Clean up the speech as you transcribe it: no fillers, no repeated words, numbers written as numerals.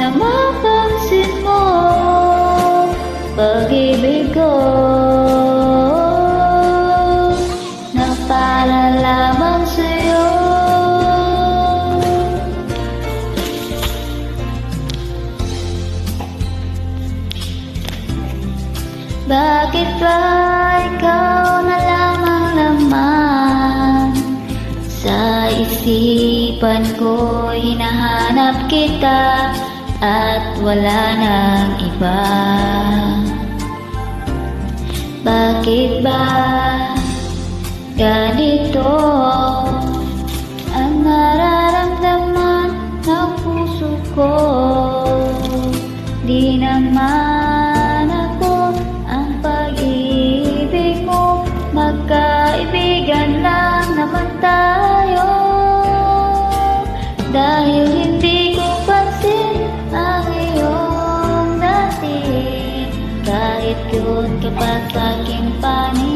sana mapansin mo pag-ibig ko na para lamang sa'yo. Bakit ba ikaw na lamang naman sa isipan ko? Hinahanap kita at wala nang iba. Bakit ba ganito ang nararamdaman ng puso ko? Di naman ako ang pag-ibig mo, magkaibigan lang naman tayo. Dahil hindi ko pansin ang iyong dating, kahit yun ka pa sa aking panig.